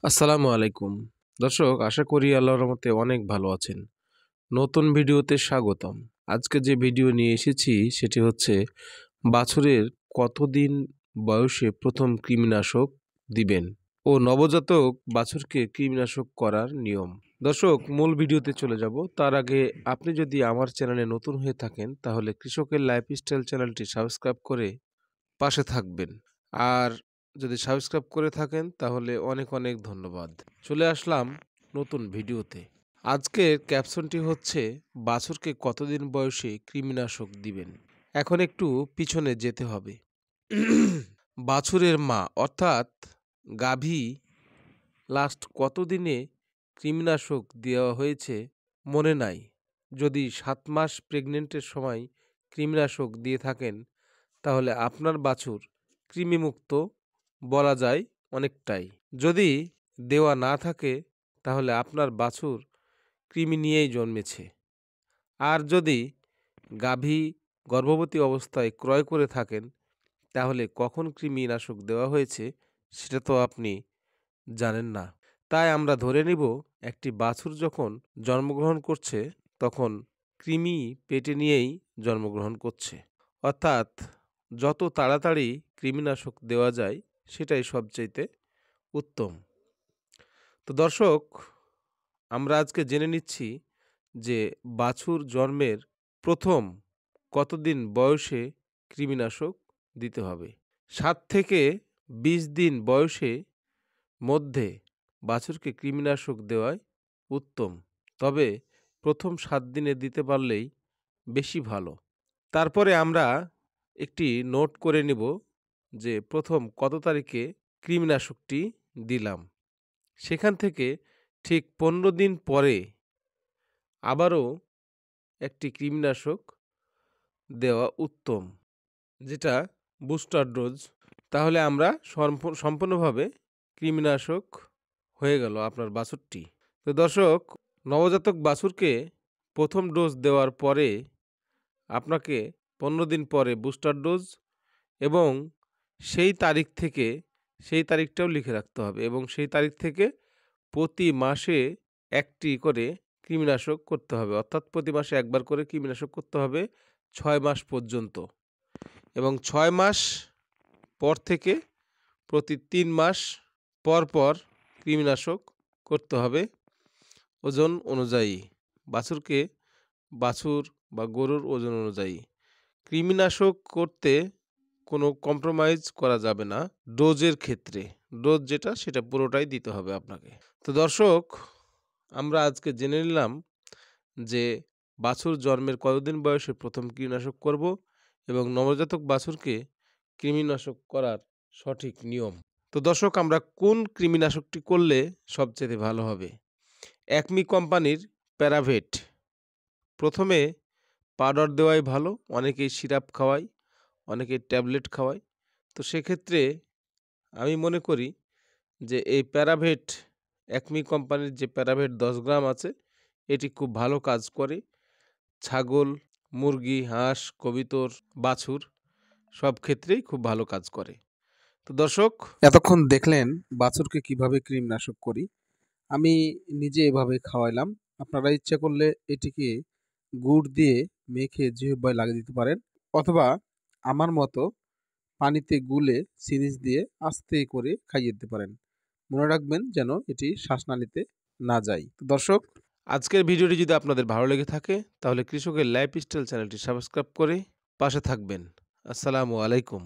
আসসালামু আলাইকুম। দর্শক, আশা করি আল্লাহর রহমতে অনেক ভালো আছেন। নতুন ভিডিওতে স্বাগতম। আজকে যে ভিডিও নিয়ে এসেছি সেটি হচ্ছে বাছুরের কতদিন বয়সে প্রথম কৃমিনাশক দিবেন ও নবজাতক বাছুরকে কৃমিনাশক করার নিয়ম। দর্শক, মূল ভিডিওতে চলে যাব তার আগে আপনি যদি আমার চ্যানেলে নতুন হয়ে থাকেন তাহলে কৃষকের লাইফস্টাইল চ্যানেলটি সাবস্ক্রাইব করে পাশে থাকবেন। আর যদি সাবস্ক্রাইব করে থাকেন তাহলে অনেক অনেক ধন্যবাদ। চলে আসলাম নতুন ভিডিওতে। আজকের ক্যাপশনটি হচ্ছে বাছুরকে কতদিন বয়সে কৃমিনাশক দিবেন। এখন একটু পিছনে যেতে হবে। বাছুরের মা অর্থাৎ গাভী লাস্ট কতদিনে কৃমিনাশক দেওয়া হয়েছে মনে নাই। যদি 7 মাস প্রেগনেন্টের সময় কৃমিনাশক দিয়ে থাকেন তাহলে আপনার বাছুর কৃমিমুক্ত বলা যায় অনেকটাই। যদি দেওয়া না থাকে তাহলে আপনার বাছুর কৃমি নিয়েই জন্মেছে। আর যদি গাভী গর্ভবতী অবস্থায় ক্রয় করে থাকেন তাহলে কখন কৃমিনাশক দেওয়া হয়েছে সেটা তো আপনি জানেন না। তাই আমরা ধরে নিব একটি বাছুর যখন জন্মগ্রহণ করছে তখন কৃমি পেটে নিয়েই জন্মগ্রহণ করছে। অর্থাৎ যত তাড়াতাড়ি কৃমিনাশক দেওয়া যায় সেটাই সবচাইতে উত্তম। তো দর্শক, আমরা আজকে জেনে নিচ্ছি যে বাছুর জন্মের প্রথম কতদিন বয়সে কৃমিনাশক দিতে হবে। 7 থেকে 20 দিন বয়সে মধ্যে বাছুরকে কৃমিনাশক দেওয়াই উত্তম। তবে প্রথম 7 দিনে দিতে পারলেই বেশি ভালো। তারপরে আমরা একটি নোট করে নিব যে প্রথম কত তারিখে কৃমিনাশকটি দিলাম। সেখান থেকে ঠিক 15 দিন পরে আবারও একটি কৃমিনাশক দেওয়া উত্তম, যেটা বুস্টার ডোজ। তাহলে আমরা সম্পূর্ণভাবে কৃমিনাশক হয়ে গেল আপনার বাছুরটি। তো দর্শক, নবজাতক বাছুরকে প্রথম ডোজ দেওয়ার পরে আপনাকে 15 দিন পরে বুস্টার ডোজ এবং সেই তারিখটাও লিখে রাখতে হবে এবং সেই তারিখ থেকে প্রতি মাসে একটি করে কৃমিনাশক করতে হবে। অর্থাৎ প্রতি মাসে একবার করে কৃমিনাশক করতে হবে 6 মাস পর্যন্ত এবং 6 মাস পর থেকে প্রতি 3 মাস পর পর কৃমিনাশক করতে হবে ওজন অনুযায়ী। বাছুর বা গরুর ওজন অনুযায়ী কৃমিনাশক করতে কোনো কম্প্রোমাইজ করা যাবে না ডোজের ক্ষেত্রে। ডোজ যেটা সেটা পুরোটাই দিতে হবে আপনাকে। তো দর্শক, আমরা আজকে জেনে নিলাম যে বাছুর জন্মের কতদিন বয়সে প্রথম কৃমিনাশক করব এবং নবজাতক বাছুরকে কৃমিনাশক করার সঠিক নিয়ম। তো দর্শক, আমরা কোন কৃমিনাশকটি করলে সবচেয়ে ভালো হবে? অ্যাকমি কোম্পানির প্যারাভেট। প্রথমে পাউডার দেওয়াই ভালো। অনেকেই সিরাপ খাওয়ায়, অনেকেই ট্যাবলেট খাওয়ায়। তো সেক্ষেত্রে আমি মনে করি যে এই প্যারাভেট, অ্যাকমি কোম্পানির যে প্যারাভেট 10 গ্রাম আছে এটি খুব ভালো কাজ করে। ছাগল, মুরগি, হাঁস, কবিতর, বাছুর সব ক্ষেত্রেই খুব ভালো কাজ করে। তো দর্শক, এতক্ষণ দেখলেন বাছুরকে কিভাবে কৃমিনাশক করি। আমি নিজে এভাবে খাওয়াইলাম। আপনারা ইচ্ছা করলে এটিকে গুড় দিয়ে মেখে জিহ্বায় লাগিয়ে দিতে পারেন, অথবা আমার মতো পানিতে গুলে সিরিঞ্জ দিয়ে আস্তে করে খাইয়ে দিতে পারেন। মনে রাখবেন যেন এটি শ্বাসনালীতে না যায়। তো দর্শক, আজকের ভিডিওটি যদি আপনাদের ভালো লেগে থাকে তাহলে কৃষকের লাইফস্টাইল চ্যানেলটি সাবস্ক্রাইব করে পাশে থাকবেন। আসসালামু আলাইকুম।